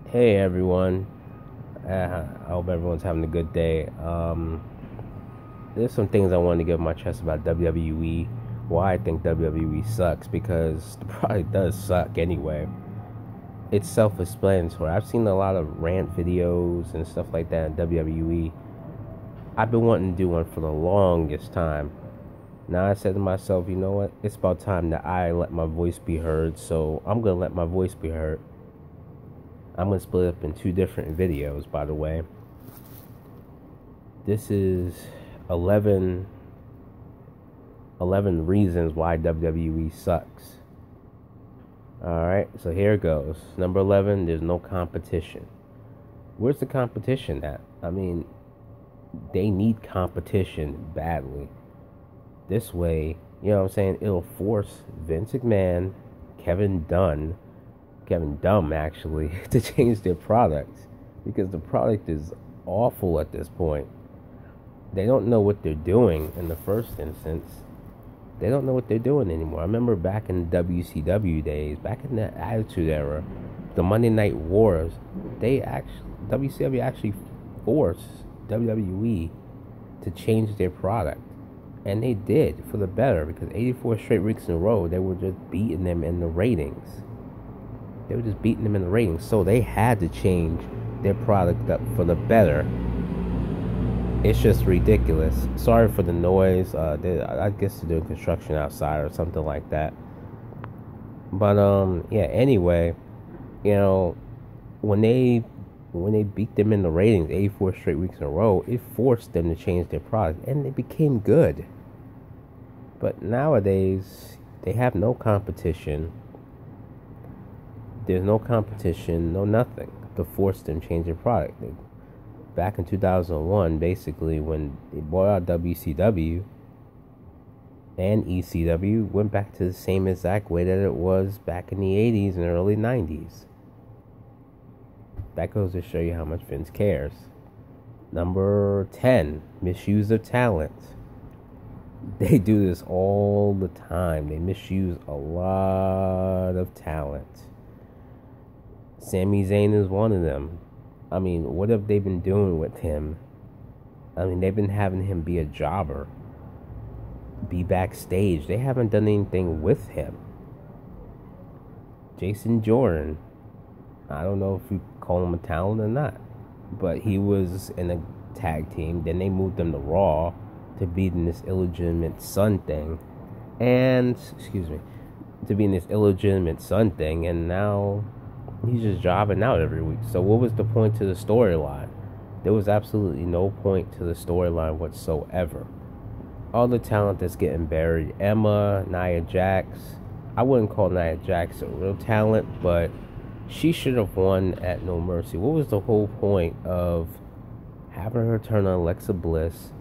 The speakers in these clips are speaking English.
Hey everyone, I hope everyone's having a good day. There's some things I wanted to get off my chest about WWE. Why I think WWE sucks, because the product does suck anyway. It's self-explanatory. I've seen a lot of rant videos and stuff like that in WWE. I've been wanting to do one for the longest time. Now I said to myself, you know what? It's about time that I let my voice be heard, so I'm gonna let my voice be heard. I'm going to split it up in two different videos, by the way. This is 11 reasons why WWE sucks. Alright, so here it goes. Number 11, there's no competition. Where's the competition at? I mean, they need competition badly. This way, you know what I'm saying, it'll force Vince McMahon, Kevin Dumb actually, to change their product, because the product is awful at this point. They don't know what they're doing in the first instance. They don't know what they're doing anymore. I remember back in the WCW days, back in the Attitude Era, the Monday Night Wars, WCW actually forced WWE to change their product. And they did, for the better, because 84 straight weeks in a row, they were just beating them in the ratings. They were just beating them in the ratings, so they had to change their product up for the better. It's just ridiculous. Sorry for the noise. I guess they're doing construction outside or something like that. But yeah. Anyway, you know, when they beat them in the ratings 84 straight weeks in a row, it forced them to change their product, and they became good. But nowadays, they have no competition. There's no competition, no nothing to force them to change their product. Back in 2001, basically, when they bought out WCW and ECW, went back to the same exact way that it was back in the 80s and early 90s. That goes to show you how much Vince cares. Number 10, misuse of talent. They do this all the time. They misuse a lot of talent. Sami Zayn is one of them. I mean, what have they been doing with him? I mean, they've been having him be a jobber, be backstage. They haven't done anything with him. Jason Jordan, I don't know if you call him a talent or not, but he was in a tag team. Then they moved him to Raw to be in this illegitimate son thing. And, and now he's just jobbing out every week. So what was the point to the storyline? There was absolutely no point to the storyline whatsoever. All the talent that's getting buried. Emma, Nia Jax. I wouldn't call Nia Jax a real talent, but she should have won at No Mercy. What was the whole point of having her turn on Alexa Bliss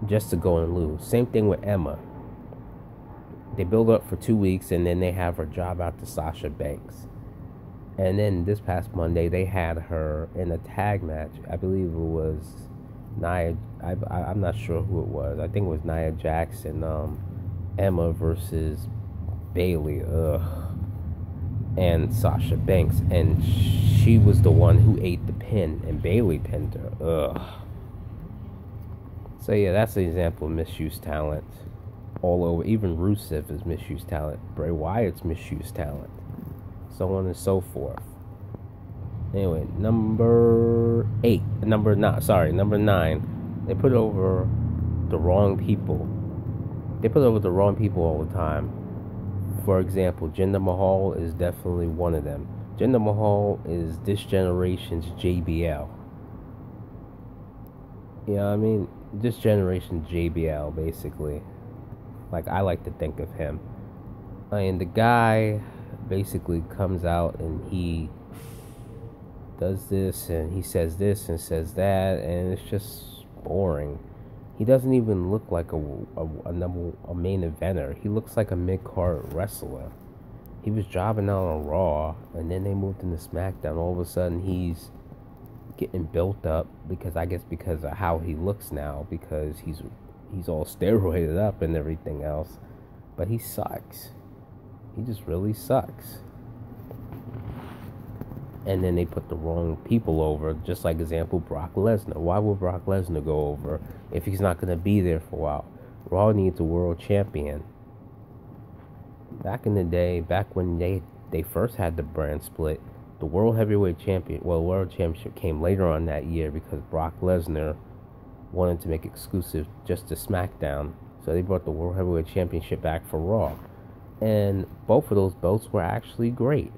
just to go and lose? Same thing with Emma. They build up for 2 weeks, and then they have her job out to Sasha Banks. And then this past Monday, they had her in a tag match. I believe it was Nia. I'm not sure who it was. I think it was Nia Jax and Emma versus Bayley. And Sasha Banks. And she was the one who ate the pin, and Bayley pinned her. So yeah, that's an example of misuse talent. All over. Even Rusev is misuse talent. Bray Wyatt's misuse talent. So on and so forth. Anyway, number 9. They put over the wrong people. They put over the wrong people all the time. For example, Jinder Mahal is definitely one of them. Jinder Mahal is this generation's JBL. You know what I mean? This generation's JBL, basically. Like, I like to think of him. And the guy basically comes out and he does this and he says this and says that, and it's just boring. He doesn't even look like a main eventer. He looks like a mid-card wrestler. He was jobbing out on Raw, and then they moved into SmackDown. All of a sudden, he's getting built up because of how he looks now, because he's all steroided up and everything else. But he sucks. He just really sucks. and then they put the wrong people over. Just like example, Brock Lesnar. Why would Brock Lesnar go over if he's not going to be there for a while? Raw needs a world champion. Back in the day, back when they first had the brand split, the world heavyweight champion, world championship came later on that year because Brock Lesnar wanted to make exclusive just to SmackDown. So they brought the world heavyweight championship back for Raw. And both of those belts were actually great.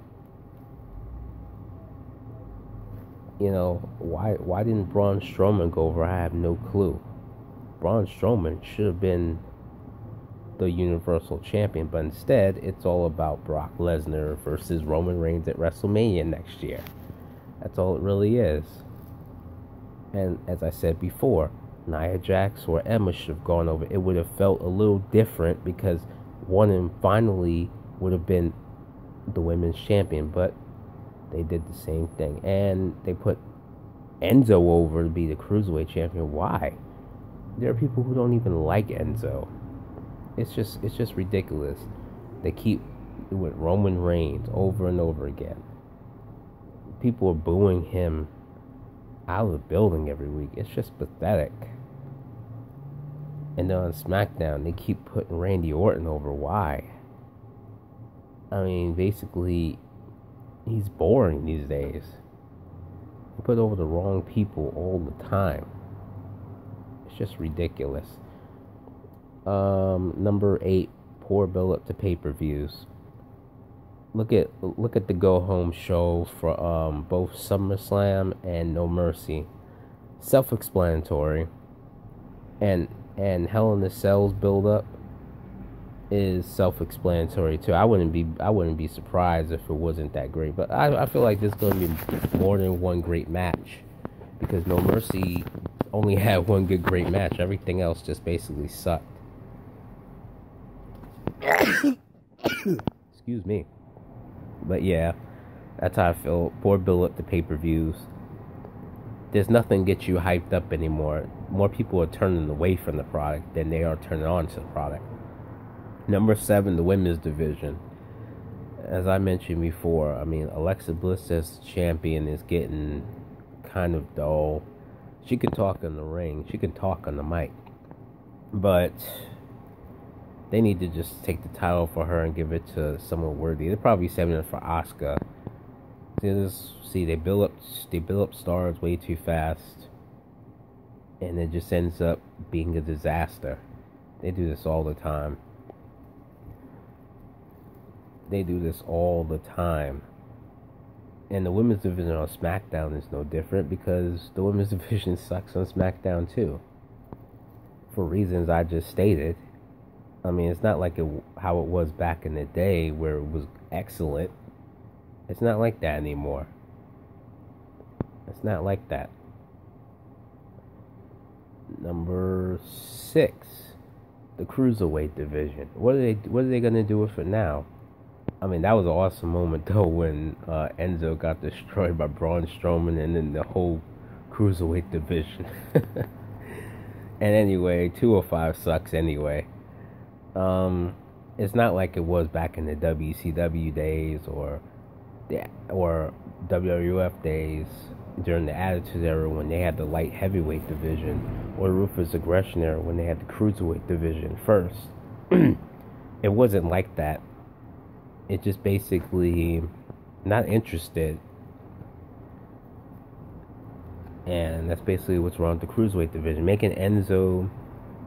You know, why didn't Braun Strowman go over? I have no clue. Braun Strowman should have been the Universal Champion, but instead, it's all about Brock Lesnar versus Roman Reigns at WrestleMania next year. That's all it really is. And as I said before, Nia Jax or Emma should have gone over. It would have felt a little different because one of them finally would have been the women's champion, but they did the same thing. And they put Enzo over to be the Cruiserweight champion. Why? There are people who don't even like Enzo. It's just ridiculous. They keep with Roman Reigns over and over again. People are booing him out of the building every week. It's just pathetic. And then on SmackDown, they keep putting Randy Orton over. Why? I mean, basically, he's boring these days. They put over the wrong people all the time. It's just ridiculous. Number 8, poor build up to pay-per-views. Look at the go home show for both SummerSlam and No Mercy. Self-explanatory. And Hell in the Cell's build up is self-explanatory too. I wouldn't be surprised if it wasn't that great. But I feel like there's going to be more than one great match, because No Mercy only had one good great match. Everything else just basically sucked. Excuse me. But yeah, that's how I feel. Poor build up to pay-per-views. There's nothing gets you hyped up anymore. More people are turning away from the product than they are turning on to the product. Number 7, the women's division. As I mentioned before, I mean, Alexa Bliss as champion is getting kind of dull. She can talk in the ring. She can talk on the mic. But they need to just take the title for her and give it to someone worthy. They're probably saving it for Asuka. See, they build up stars way too fast, and it just ends up being a disaster. They do this all the time. And the women's division on SmackDown is no different, because the women's division sucks on SmackDown too, for reasons I just stated. I mean, it's not like how it was back in the day where it was excellent. It's not like that anymore. It's not like that. Number 6, the Cruiserweight division. What are they gonna do with it now? I mean, that was an awesome moment though when Enzo got destroyed by Braun Strowman, and then the whole Cruiserweight division. And anyway, 205 sucks anyway. It's not like it was back in the WCW days or WWF days during the Attitude Era when they had the light heavyweight division, or Ruthless Aggression Era when they had the Cruiserweight division first. It wasn't like that. It just basically not interested. And that's basically what's wrong with the Cruiserweight division. Making Enzo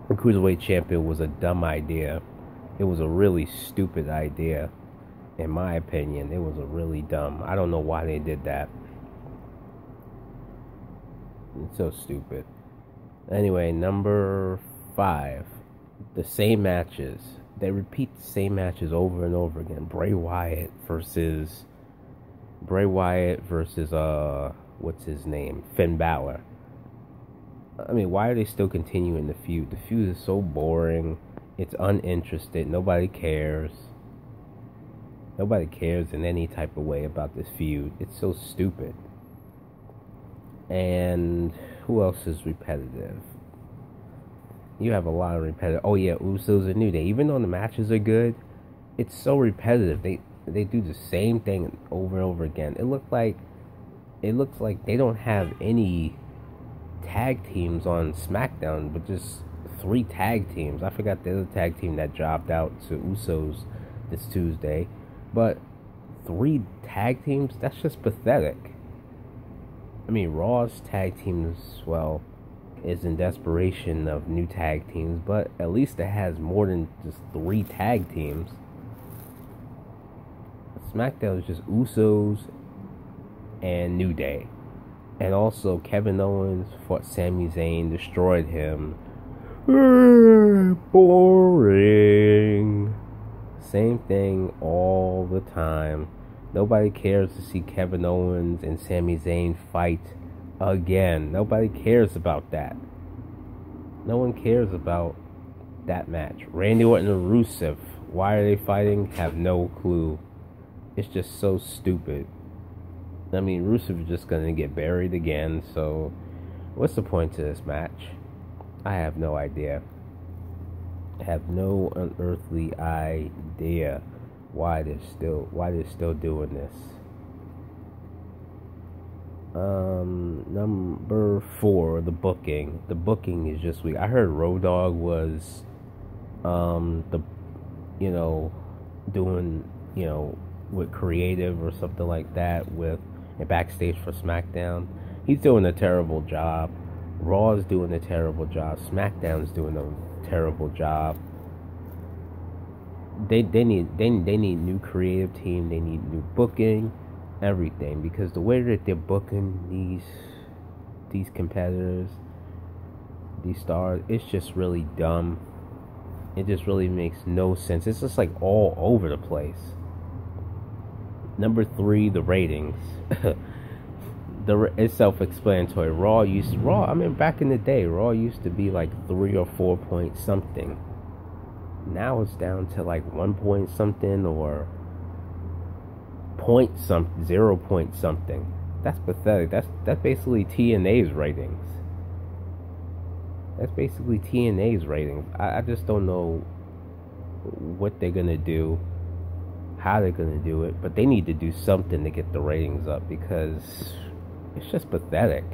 the Cruiserweight champion was a dumb idea. It was a really stupid idea. In my opinion, it was a really dumb. I don't know why they did that. It's so stupid. Anyway, number 5. The same matches. They repeat the same matches over and over again. Bray Wyatt versus what's his name? Finn Balor. I mean, why are they still continuing the feud? The feud is so boring. It's uninterested. Nobody cares. Nobody cares in any type of way about this feud. It's so stupid. And who else is repetitive? You have a lot of repetitive. Oh yeah, Usos and New Day. Even though the matches are good, it's so repetitive. They do the same thing over and over again. It looked like it looks like they don't have any tag teams on SmackDown, but just 3 tag teams. I forgot the other tag team that dropped out to Usos this Tuesday, but 3 tag teams, that's just pathetic. I mean, Raw's tag teams, well, is in desperation of new tag teams, but at least it has more than just 3 tag teams. SmackDown is just Usos and New Day. And also, Kevin Owens fought Sami Zayn, destroyed him. Boring. Same thing all the time. Nobody cares to see Kevin Owens and Sami Zayn fight again. Nobody cares about that. No one cares about that match. Randy Orton and Rusev, why are they fighting? Have no clue. It's just so stupid. I mean, Rusev is just going to get buried again, so what's the point to this match? I have no idea. I have no unearthly idea why they're still doing this. Number 4, the booking. The booking is just weak. I heard Road Dogg was doing, with creative or something like that with backstage for SmackDown. He's doing a terrible job. Raw's doing a terrible job. SmackDown's doing a terrible job. They need new creative team. They need new booking, everything, because the way that they're booking these competitors, these stars, it's just really dumb. It just really makes no sense. It's just like all over the place. Number 3, the ratings. It's self-explanatory. I mean, back in the day, Raw used to be like 3 or 4 point something. Now it's down to like 1 point something or 0 point something. That's pathetic. That's basically TNA's ratings. That's basically TNA's ratings. I just don't know what they're gonna do, how they're gonna do it, but they need to do something to get the ratings up, because it's just pathetic.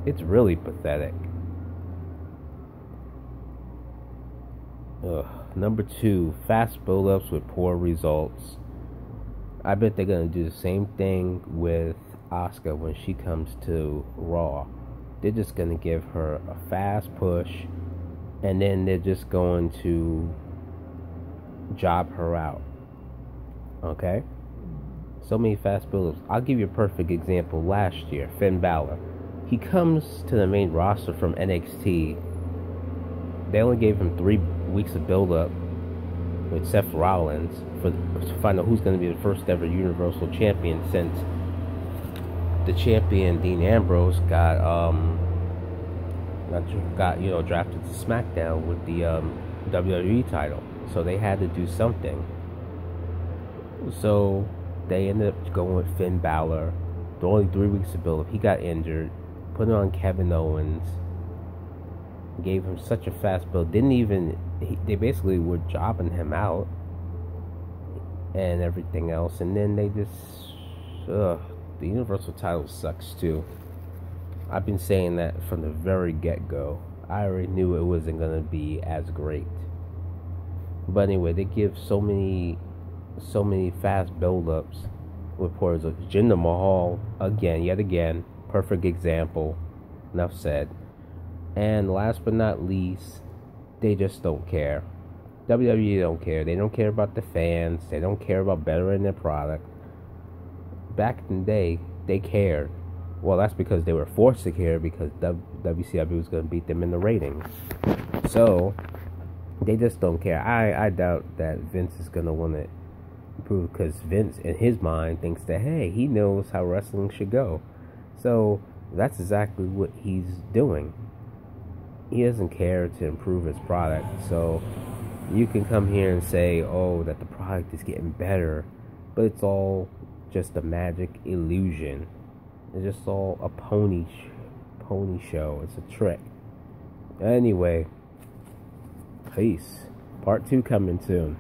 It's really pathetic. Number 2, fast build-ups with poor results. I bet they're gonna do the same thing with Asuka when she comes to Raw. They're just gonna give her a fast push, and then they're just going to job her out. Okay? So many fast build-ups. I'll give you a perfect example. Last year, Finn Balor. He comes to the main roster from NXT. They only gave him 3 weeks of build-up with Seth Rollins to find out who's going to be the first ever Universal Champion, since the champion Dean Ambrose got drafted to SmackDown with the WWE title. So they had to do something. So they ended up going with Finn Balor. The only 3 weeks of build-up. He got injured. Put it on Kevin Owens. Gave him such a fast build. They basically were jobbing him out and everything else. And then they just, the Universal title sucks too. I've been saying that from the very get-go. I already knew it wasn't going to be as great. But anyway, they give so many fast build-ups with poor results. Jinder Mahal, yet again, perfect example. Enough said. And last but not least, they just don't care. WWE don't care. They don't care about the fans. They don't care about bettering their product. Back in the day, they cared. Well, that's because they were forced to care, because WCW was going to beat them in the ratings. So they just don't care. I doubt that Vince is going to want to improve, because Vince, in his mind, thinks that, hey, he knows how wrestling should go. So that's exactly what he's doing. He doesn't care to improve his product. So you can come here and say, oh, that the product is getting better, but it's all just a magic illusion. It's just all a pony show. It's a trick. Anyway, peace. Part 2 coming soon.